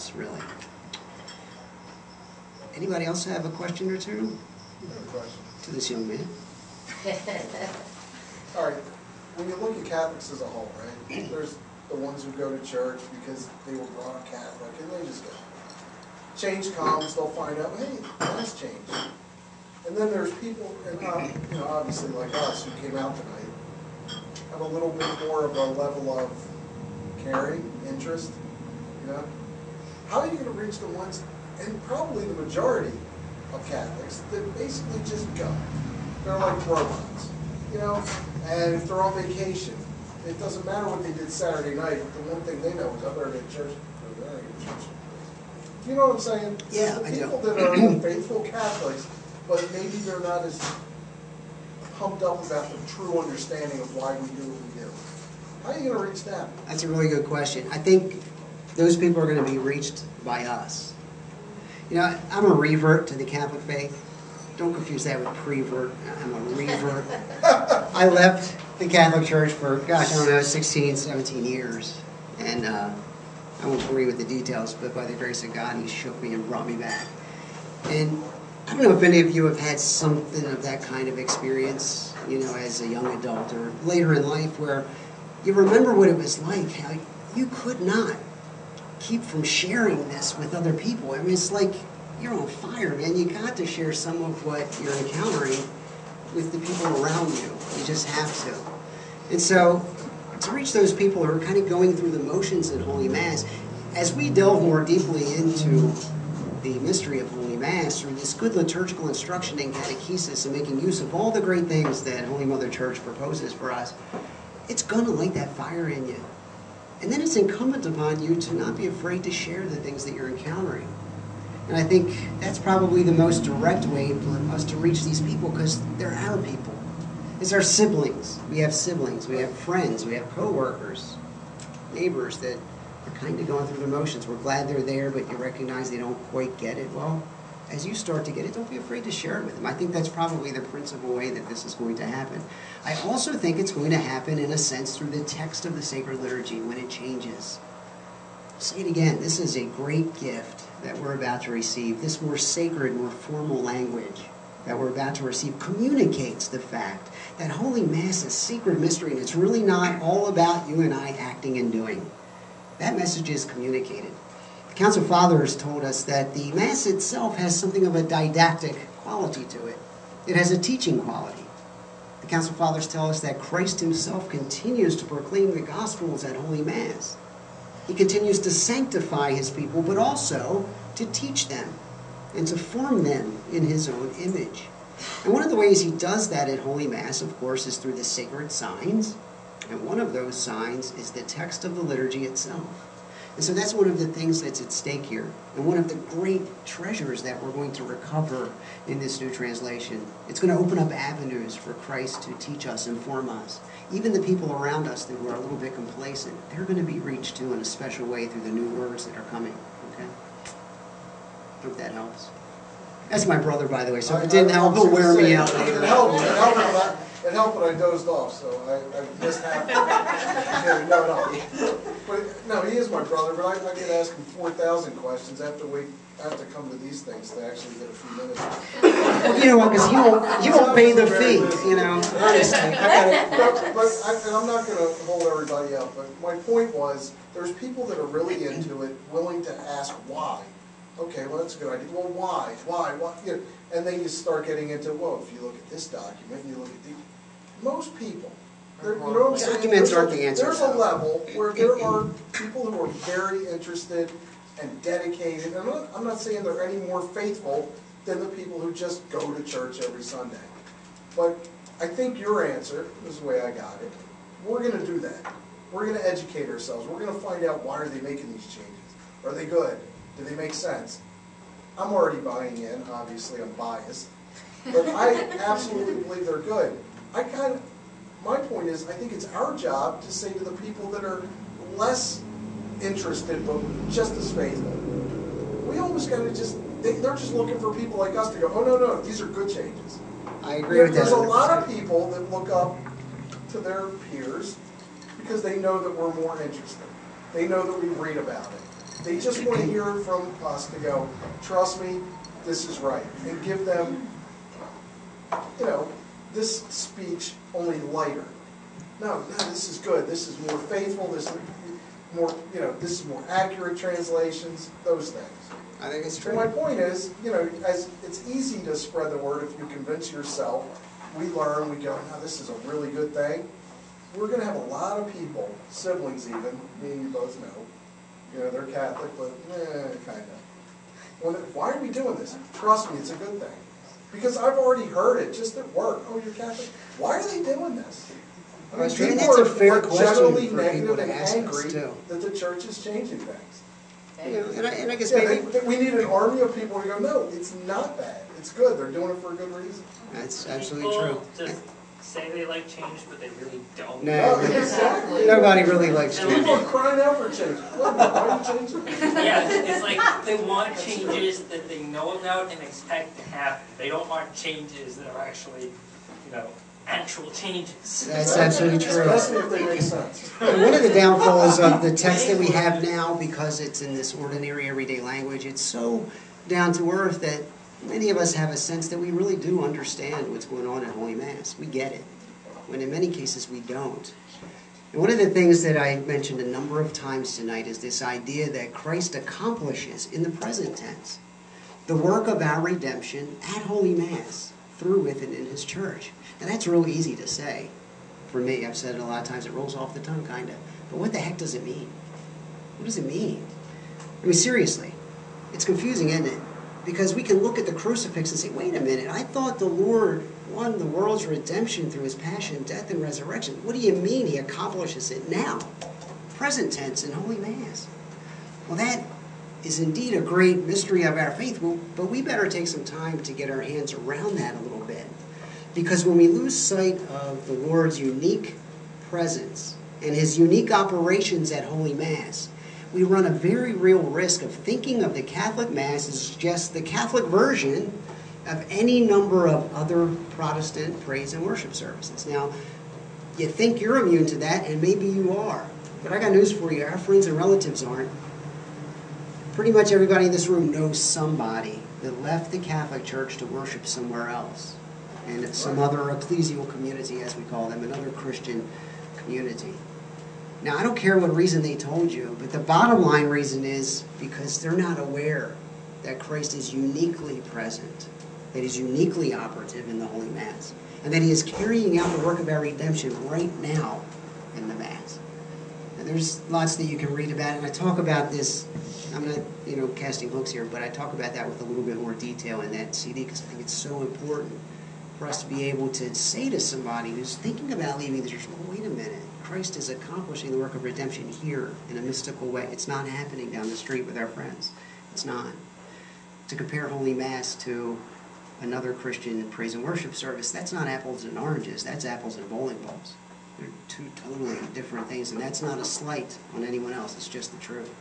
us, really. Anybody else have a question or two? I have a question. To this young man. All right, when you look at Catholics as a whole, right, there's the ones who go to church because they were brought up Catholic, and they just go. Change comes, they'll find out, hey, that's changed. And then there's people, and you know, obviously like us, who came out tonight, have a little bit more of a level of caring, interest, you know? How are you going to reach the ones, and probably the majority of Catholics, that basically just go? They're like robots, you know? And if they're on vacation, it doesn't matter what they did Saturday night. The one thing they know is I better get to church. You know what I'm saying? Yeah, the I do. people that are faithful Catholics, but maybe they're not as pumped up about the true understanding of why we do what we do. How are you going to reach them? That's a really good question. I think those people are going to be reached by us. You know, I'm a revert to the Catholic faith. Don't confuse that with prevert. I'm a revert. I left the Catholic Church for, gosh, I don't know, 16, 17 years. And I won't bore you with the details, but by the grace of God, He shook me and brought me back. And I don't know if any of you have had something of that kind of experience, you know, as a young adult or later in life, where you remember what it was like, how you could not keep from sharing this with other people. I mean, it's like you're on fire, man. You got to share some of what you're encountering with the people around you. You just have to. And so, to reach those people who are kind of going through the motions in Holy Mass, as we delve more deeply into the mystery of Holy Mass through this good liturgical instruction and catechesis and making use of all the great things that Holy Mother Church proposes for us, it's going to light that fire in you. And then it's incumbent upon you to not be afraid to share the things that you're encountering. And I think that's probably the most direct way for us to reach these people, because they're our people. It's our siblings. We have siblings. We have friends. We have co-workers, neighbors that are kind of going through the motions. We're glad they're there, but you recognize they don't quite get it. Well, as you start to get it, don't be afraid to share it with them. I think that's probably the principal way that this is going to happen. I also think it's going to happen, in a sense, through the text of the sacred liturgy when it changes. I'll say it again, this is a great gift that we're about to receive. This more sacred, more formal language that we're about to receive communicates the fact that Holy Mass is sacred mystery, and it's really not all about you and I acting and doing. That message is communicated. The Council Fathers told us that the Mass itself has something of a didactic quality to it. It has a teaching quality. The Council Fathers tell us that Christ Himself continues to proclaim the Gospels at Holy Mass. He continues to sanctify His people, but also to teach them and to form them in His own image. And one of the ways He does that at Holy Mass, of course, is through the sacred signs. And one of those signs is the text of the liturgy itself. And so that's one of the things that's at stake here. And one of the great treasures that we're going to recover in this new translation. It's going to open up avenues for Christ to teach us and form us. Even the people around us who are a little bit complacent, they're going to be reached too in a special way through the new words that are coming. Okay? Hope that helps. That's my brother, by the way, so if it didn't help, he'll wear me out later. It helped, but I dozed off, so I missed half of it. No, he is my brother, but I get asked him 4,000 questions. I have to come to these things to actually get a few minutes. Well, you know what, because he won't pay the fee, you know, honestly. And I'm not going to hold everybody up, but my point was, there's people that are really into it, willing to ask why. Okay, well, that's a good idea. Well, why? You know, and then you start getting into, well, if you look at this document, and you look at most people, you know what I'm saying? Documents aren't the answer. There's a level where there are people who are very interested and dedicated. And I'm not saying they're any more faithful than the people who just go to church every Sunday. But I think your answer, this is the way I got it, we're going to do that. We're going to educate ourselves. We're going to find out, why are they making these changes? Are they good? Do they make sense? I'm already buying in. Obviously, I'm biased. But I absolutely believe they're good. My point is, I think it's our job to say to the people that are less interested but just as faithful, we almost got to they're just looking for people like us to go, oh, no, these are good changes. I agree with that. There's a lot of people that look up to their peers because they know that we're more interested. They know that we read about it. They just want to hear from us to go, trust me, this is right. And give them, this speech only lighter. No, this is good. This is more faithful. This is more, this is more accurate translations, those things. I think it's So true. my point is, as it's easy to spread the word if you convince yourself. We learn, we go, no, this is a really good thing. We're going to have a lot of people, siblings even, me and you both know, they're Catholic, but kind of. Why are we doing this? Trust me, it's a good thing. Because I've already heard it, just at work. Oh, you're Catholic? Why are they doing this? I mean, And people that's a fair are question generally for negative people to and ask us, angry too. that the church is changing things. And I guess Yeah, maybe we need an army of people who go, no, it's not bad. It's good. They're doing it for a good reason. that's absolutely People true. just say they like change, but they really don't. No, Exactly. nobody really likes And change. People are crying out for change. Why are you changing? Yeah, it's like they want changes that they know about and expect to happen. They don't want changes that are actually, actual changes. That's absolutely true. Especially if they make sense. And one of the downfalls of the text that we have now, because it's in this ordinary, everyday language, it's so down to earth that many of us have a sense that we really do understand what's going on in Holy Mass. We get it, when in many cases we don't. And one of the things that I mentioned a number of times tonight is this idea that Christ accomplishes, in the present tense, the work of our redemption at Holy Mass, through with and in His church. And that's real easy to say. For me, I've said it a lot of times, it rolls off the tongue, kind of. But what the heck does it mean? What does it mean? I mean, seriously, it's confusing, isn't it? Because we can look at the crucifix and say, wait a minute, I thought the Lord won the world's redemption through His passion, death, and resurrection. What do you mean He accomplishes it now? Present tense in Holy Mass. Well, that is indeed a great mystery of our faith, but we better take some time to get our hands around that a little bit. Because when we lose sight of the Lord's unique presence and His unique operations at Holy Mass, we run a very real risk of thinking of the Catholic Mass as just the Catholic version of any number of other Protestant praise and worship services. Now, you think you're immune to that, and maybe you are. But I got news for you. Our friends and relatives aren't. Pretty much everybody in this room knows somebody that left the Catholic Church to worship somewhere else. And some other ecclesial community, as we call them, another Christian community. Now, I don't care what reason they told you, but the bottom line reason is because they're not aware that Christ is uniquely present, that He's uniquely operative in the Holy Mass, and that He is carrying out the work of our redemption right now in the Mass. And there's lots that you can read about, and I talk about this. I'm not, casting hooks here, but I talk about that with a little bit more detail in that CD because I think it's so important for us to be able to say to somebody who's thinking about leaving the church, well, wait a minute, Christ is accomplishing the work of redemption here in a mystical way. It's not happening down the street with our friends. It's not. To compare Holy Mass to another Christian praise and worship service, that's not apples and oranges, that's apples and bowling balls. They're two totally different things, and that's not a slight on anyone else, it's just the truth.